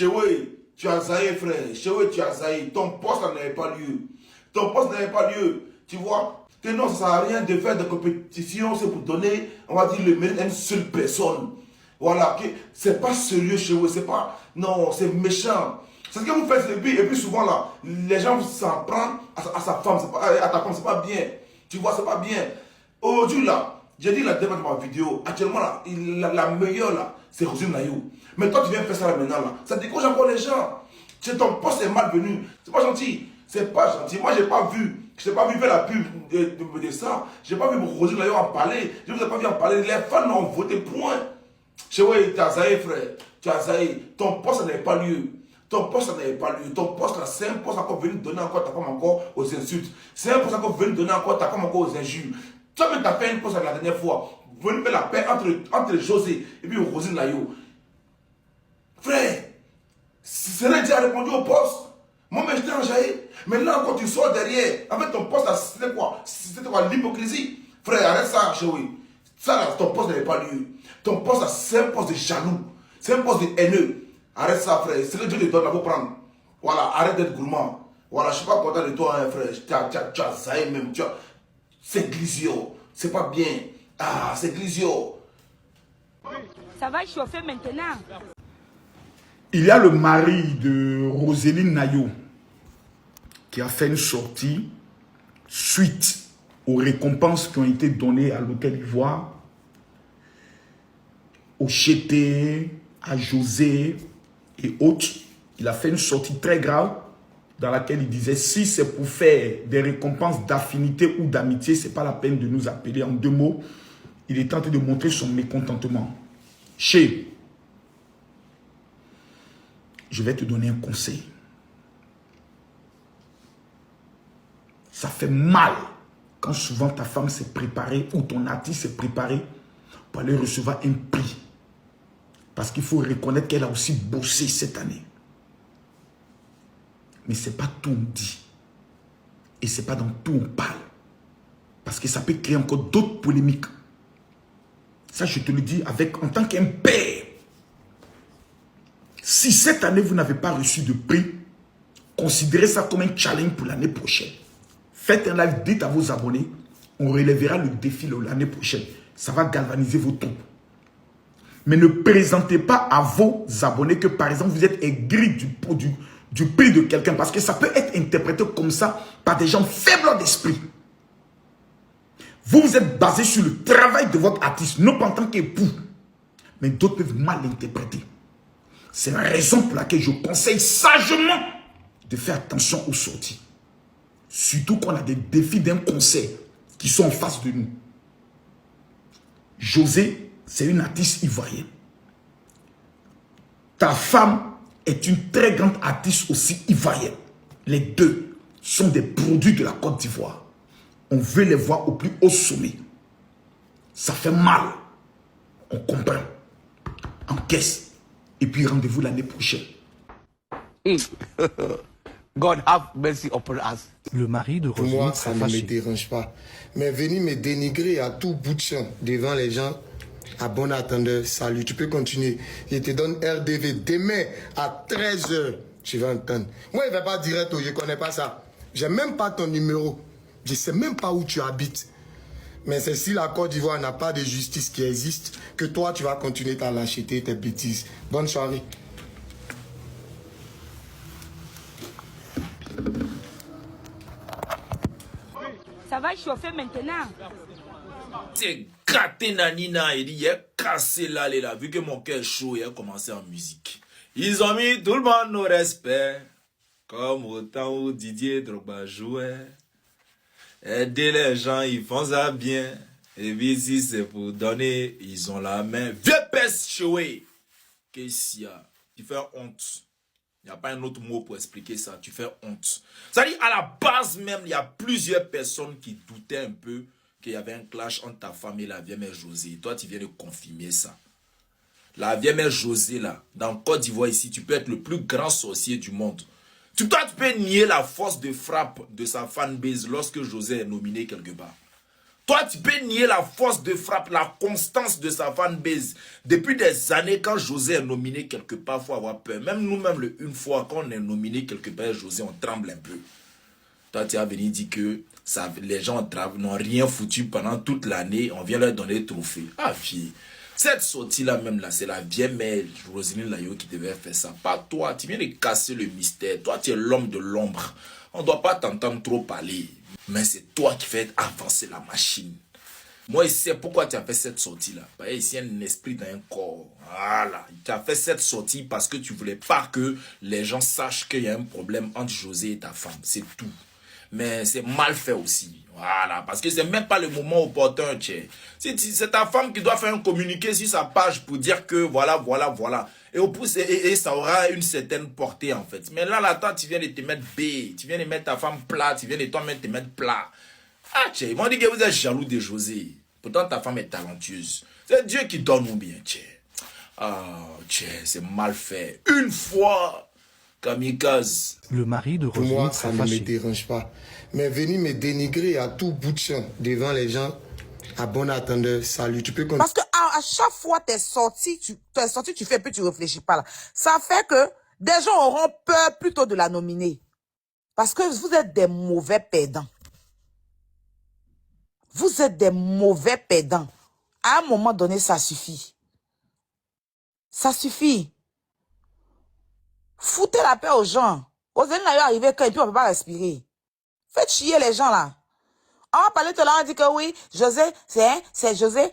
Chéoué, tu as zaï, frère. Chéoué, tu as zaï. Ton poste n'avait pas lieu. Ton poste n'avait pas lieu. Tu vois que non, ça ne sert à rien de faire des compétitions, c'est pour donner, on va dire, le mérite à une seule personne. Voilà, c'est pas sérieux chez vous, c'est pas, non, c'est méchant. C'est ce que vous faites, et puis souvent là, les gens s'en prennent à sa femme, à ta femme, c'est pas bien. Tu vois, c'est pas bien. Aujourd'hui là, j'ai dit la dernière de ma vidéo, actuellement là, la meilleure là, c'est Roselyne Nayou. Mais toi tu viens faire ça là maintenant là, ça décourage encore les gens. Ton poste est malvenu, c'est pas gentil. C'est pas gentil. Moi, je n'ai pas vu faire la pub de ça. Je n'ai pas vu Roselyne Nayou en parler. Je ne vous ai pas vu en parler. Les fans ont voté point. Tu as zaï, frère. Tu as zaï. Ton poste n'avait pas lieu. Ton poste n'avait pas lieu. Ton poste là, c'est un poste encore venu donner encore ta femme encore aux insultes. C'est un poste encore venu donner encore ta femme encore aux injures. Toi-même, tu as fait une poste la dernière fois. Venu faire la paix entre José et puis Roselyne Nayou. Frère, c'est là que tu as répondu au poste. Moi-même, je t'ai enjaillé. Maintenant, quand tu sors derrière, avec ton poste, c'était quoi? C'était quoi? L'hypocrisie. Frère, arrête ça, chérie. Ça, là, ton poste n'avait pas lieu. Ton poste, c'est un poste de jaloux. C'est un poste de haineux. Arrête ça, frère. C'est que Dieu te donne, il faut prendre. Voilà, arrête d'être gourmand. Voilà, je ne suis pas content de toi, hein, frère. Tu as ça même. C'est glisio. C'est pas bien. Ah, c'est glisio. Ça va chauffer maintenant. Il y a le mari de Roselyne Nayou qui a fait une sortie suite aux récompenses qui ont été données à l'Hôtel Ivoire, au Chété, à José et autres. Il a fait une sortie très grave dans laquelle il disait si c'est pour faire des récompenses d'affinité ou d'amitié, ce n'est pas la peine de nous appeler. En 2 mots, il est tenté de montrer son mécontentement. Je vais te donner un conseil. Ça fait mal quand souvent ta femme s'est préparée ou ton artiste s'est préparé pour aller recevoir un prix. Parce qu'il faut reconnaître qu'elle a aussi bossé cette année. Mais ce n'est pas tout on dit. Et ce n'est pas dans tout on parle. Parce que ça peut créer encore d'autres polémiques. Ça, je te le dis en tant qu'un père. Si cette année, vous n'avez pas reçu de prix, considérez ça comme un challenge pour l'année prochaine. Faites un live, dites à vos abonnés, on relèvera le défi l'année prochaine. Ça va galvaniser vos troupes. Mais ne présentez pas à vos abonnés que, par exemple, vous êtes aigri du prix de quelqu'un. Parce que ça peut être interprété comme ça par des gens faibles d'esprit. Vous êtes basé sur le travail de votre artiste, non pas en tant qu'époux. Mais d'autres peuvent mal l'interpréter. C'est la raison pour laquelle je conseille sagement de faire attention aux sorties. Surtout quand on a des défis d'un concert qui sont en face de nous. José, c'est une artiste ivoirienne. Ta femme est une très grande artiste aussi ivoirienne. Les deux sont des produits de la Côte d'Ivoire. On veut les voir au plus haut sommet. Ça fait mal. On comprend. Encaisse. Et puis rendez-vous l'année prochaine. God have mercy upon us. Le mari de Roselyne. Pour moi, ça ne me dérange pas. Mais venir me dénigrer à tout bout de champ devant les gens, à bon attendeur, salut, tu peux continuer. Je te donne RDV demain à 13h. Tu vas entendre. Moi, il ne va pas direct, je ne connais pas ça. Je n'ai même pas ton numéro. Je ne sais même pas où tu habites. Mais c'est si la Côte d'Ivoire n'a pas de justice qui existe, que toi, tu vas continuer ta lâcheté, tes bêtises. Bonne soirée. Ça va chauffer maintenant. C'est gâté Nanina, il dit, il est cassé là, vu que mon cœur est chaud, il a commencé en musique. Ils ont mis tout le monde au respect, comme au temps où Didier Drogba jouait. Aider les gens, ils font ça bien. Et puis si c'est pour donner, ils ont la main. Vieux peste choué. Qu'est-ce qu'il y a? Tu fais honte. Il n'y a pas un autre mot pour expliquer ça. Tu fais honte. C'est-à-dire, à la base même, il y a plusieurs personnes qui doutaient un peu qu'il y avait un clash entre ta femme et la vieille mère José. Toi, tu viens de confirmer ça. La vieille mère José, là, dans Côte d'Ivoire ici, tu peux être le plus grand sorcier du monde. Toi, tu peux nier la force de frappe de sa fanbase lorsque José est nominé quelque part. Toi, tu peux nier la force de frappe, la constance de sa fanbase. Depuis des années, quand José est nominé quelque part, il faut avoir peur. Même nous-mêmes, une fois, quand on est nominé quelque part, José, on tremble un peu. Toi, tu as venu dire que ça, les gens n'ont rien foutu pendant toute l'année. On vient leur donner le trophée. Ah, fille. Cette sortie-là même, là, c'est la vieille mère Roselyne Layo qui devait faire ça. Pas toi. Tu viens de casser le mystère. Toi, tu es l'homme de l'ombre. On ne doit pas t'entendre trop parler. Mais c'est toi qui fais avancer la machine. Moi, je sais pourquoi tu as fait cette sortie-là. Parce qu'il y a un esprit dans un corps. Voilà. Tu as fait cette sortie parce que tu ne voulais pas que les gens sachent qu'il y a un problème entre José et ta femme. C'est tout. Mais c'est mal fait aussi. Voilà. Parce que c'est même pas le moment opportun, c'est ta femme qui doit faire un communiqué sur sa page pour dire que voilà, voilà, voilà. Et ça aura une certaine portée, en fait. Mais là, toi, tu viens de te mettre B. Tu viens de mettre ta femme plat. Tu viens de toi-même te mettre plat. Ah, ils m'ont dit que vous êtes jaloux de José. Pourtant, ta femme est talentueuse. C'est Dieu qui donne ou bien, Ah, c'est mal fait. Une fois, kamikaze. Le mari de Pour Roselyne moi, ça s'est ne me fâché. dérange pas. Mais venir me dénigrer à tout bout de champ devant les gens, à bon attendeur, salut. Tu peux continuer. Parce que à chaque fois t'es sorti, tu fais plus, tu réfléchis pas là. Ça fait que des gens auront peur plutôt de la nominer. Parce que vous êtes des mauvais perdants. Vous êtes des mauvais perdants. À un moment donné, ça suffit. Ça suffit. Foutez la paix aux gens. Roselyne Layo arrivé quand et puis on ne peut pas respirer. Faites chier les gens là. On va parler tout à l'heure, on dit que oui, José, c'est José,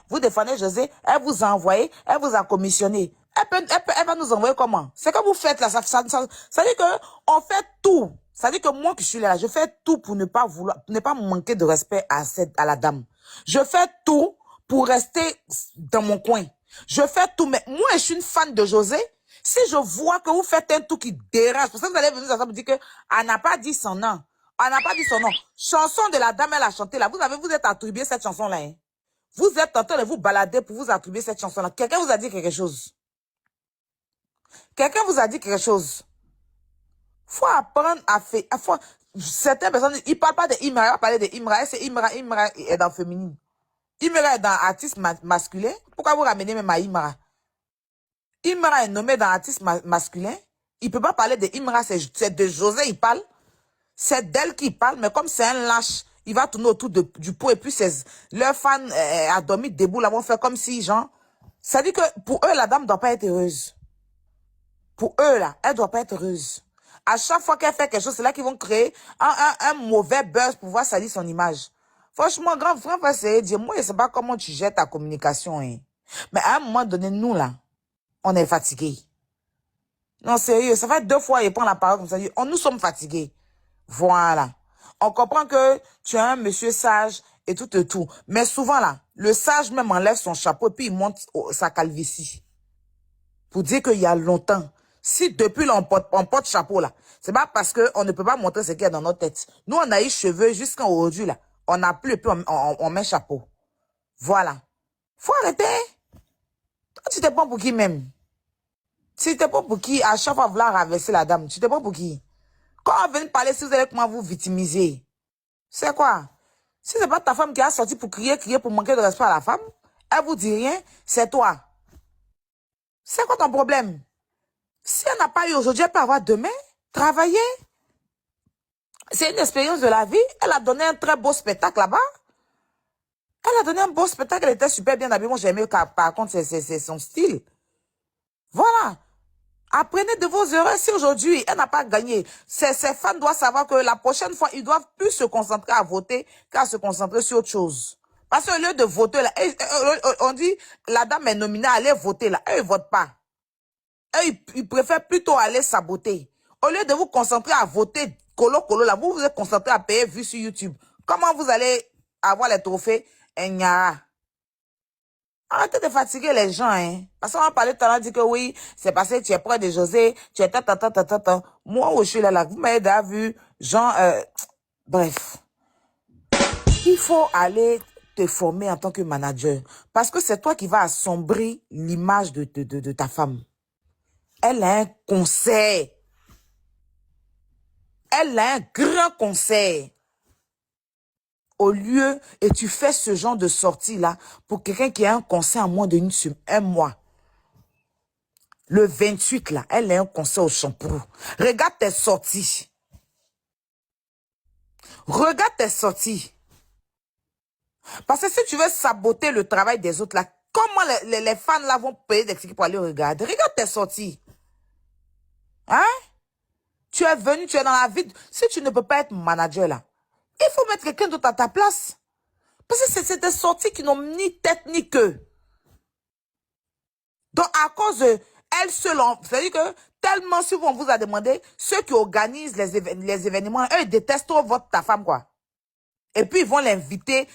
vous défendez José, elle vous a envoyé, elle vous a commissionné. Elle va nous envoyer comment? C'est que vous faites là, ça veut dire que on fait tout. Ça veut dire que moi qui suis là, je fais tout pour ne pas manquer de respect à la dame. Je fais tout pour rester dans mon coin. Je fais tout, mais moi je suis une fan de José. Si je vois que vous faites un tout qui dérange, parce que vous allez venir ça me dire que elle n'a pas dit son nom. Elle n'a pas dit son nom. Chanson de la dame, elle a chanté là. Vous êtes attribué cette chanson-là. Hein? Vous êtes en train de vous balader pour vous attribuer cette chanson-là. Quelqu'un vous a dit quelque chose. Quelqu'un vous a dit quelque chose. Faut apprendre à faire. Certaines personnes, ils ne parlent pas de Imra, ils vont parler de Imra. C'est Imra est dans féminine. Imra est dans artiste masculin. Pourquoi vous ramenez même à Imra? Imra est nommé dans artiste masculin. Il ne peut pas parler de Imra, c'est de José, il parle. C'est d'elle qui parle, mais comme c'est un lâche, il va tourner autour du pot et puis leurs fans a dormi debout là, vont faire comme si, genre, ça dit que pour eux, la dame ne doit pas être heureuse. Pour eux, là, elle ne doit pas être heureuse. À chaque fois qu'elle fait quelque chose, c'est là qu'ils vont créer un mauvais buzz pour voir salir son image. Franchement, grand frère, c'est dire, moi, je ne sais pas comment tu gères ta communication, hein. Mais à un moment donné, nous, là, on est fatigués. Non, sérieux, ça fait 2 fois qu'il prend la parole comme ça. Nous sommes fatigués. Voilà. On comprend que tu es un monsieur sage et tout et tout. Mais souvent, là, le sage même enlève son chapeau et puis il monte sa calvitie. Pour dire qu'il y a longtemps. Si depuis là, on porte chapeau, là, c'est pas parce qu'on ne peut pas montrer ce qu'il y a dans notre tête. Nous, on a eu cheveux jusqu'à aujourd'hui, là. On n'a plus et puis on met chapeau. Voilà. Faut arrêter. Toi, tu te prends pour qui même? Si tu te prends pour qui, à chaque fois vouloir raverser la dame, tu te prends pour qui? Quand on vient parler, si vous allez comment vous victimiser, c'est quoi? Si c'est pas ta femme qui a sorti pour crier pour manquer de respect à la femme, elle vous dit rien, c'est toi. C'est quoi ton problème? Si elle n'a pas eu aujourd'hui, elle peut avoir demain, travailler. C'est une expérience de la vie. Elle a donné un très beau spectacle là-bas. Elle a donné un beau spectacle, elle était super bien habillée. Moi, j'ai aimé, par contre, c'est son style. Voilà. Apprenez de vos erreurs. Si aujourd'hui, elle n'a pas gagné, ses fans doivent savoir que la prochaine fois, ils doivent plus se concentrer à voter qu'à se concentrer sur autre chose. Parce qu'au lieu de voter, là, on dit, la dame est nominée, allez voter là. Eux, ils ne votent pas. Eux, ils préfèrent plutôt aller saboter. Au lieu de vous concentrer à voter colo, là, vous vous êtes concentré à payer vues sur YouTube. Comment vous allez avoir les trophées? Arrêtez de fatiguer les gens, hein. Parce qu'on va parler tout à l'heure, dit que oui, c'est parce que tu es près de José, tu es Moi, où je suis là, vous m'avez déjà vu, genre, bref. Il faut aller te former en tant que manager. Parce que c'est toi qui vas assombrir l'image de ta femme. Elle a un conseil. Elle a un grand conseil. Au lieu, et tu fais ce genre de sortie-là pour quelqu'un qui a un concert en moins un mois. Le 28, là, elle a un concert au Champourou. Regarde tes sorties. Regarde tes sorties. Parce que si tu veux saboter le travail des autres, là, comment les fans là vont payer des tickets pour aller regarder? Regarde tes sorties. Hein? Tu es venu, tu es dans la vie. Si tu ne peux pas être manager là, il faut mettre quelqu'un d'autre à ta place. Parce que c'est des sorties qui n'ont ni tête ni queue. Donc, à cause de elle seule, c'est-à-dire que tellement si on vous a demandé, ceux qui organisent les événements, eux, ils détestent trop ta femme, quoi. Et puis, ils vont l'inviter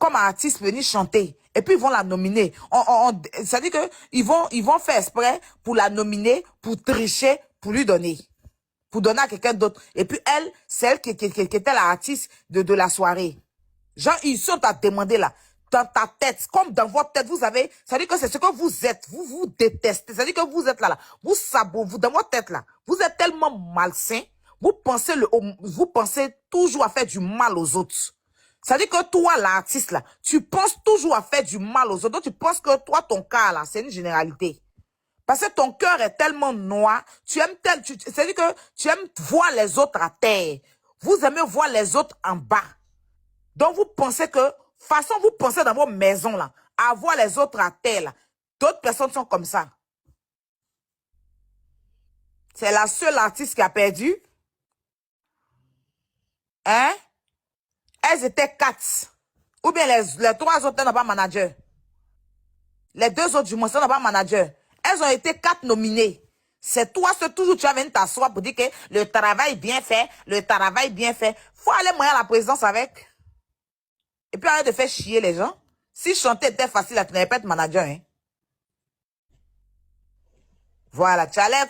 comme artiste venir chanter. Et puis, ils vont la nominer. C'est-à-dire que ils vont faire exprès pour la nominer, pour tricher, pour lui donner. Pour donner à quelqu'un d'autre. Et puis, elle, c'est elle qui était l'artiste de la soirée. Genre, ils sont à demander là. Dans ta tête, comme dans votre tête, vous avez, c'est-à-dire que c'est ce que vous êtes, vous détestez, c'est-à-dire que vous êtes là, vous sabotez, vous dans votre tête là, vous êtes tellement malsain, vous pensez toujours à faire du mal aux autres. C'est-à-dire que toi, l'artiste là, tu penses toujours à faire du mal aux autres, donc tu penses que toi, ton cas là, c'est une généralité. Parce que ton cœur est tellement noir, c'est-à-dire que tu aimes voir les autres à terre, vous aimez voir les autres en bas. Donc vous pensez que, façon vous pensez dans vos maisons là, à voir les autres à terre là. D'autres personnes sont comme ça. C'est la seule artiste qui a perdu. Hein? Elles étaient 4. Ou bien les 3 autres n'ont pas manager. Les 2 autres du moins n'ont pas manager. Elles ont été 4 nominées. C'est toi, toujours tu as venu t'asseoir pour dire que le travail bien fait, le travail bien fait. Faut aller moyen à la présidence avec. Et puis arrête de faire chier les gens. Si chanter était facile, tu n'avais pas être manager. Hein? Voilà, tu allais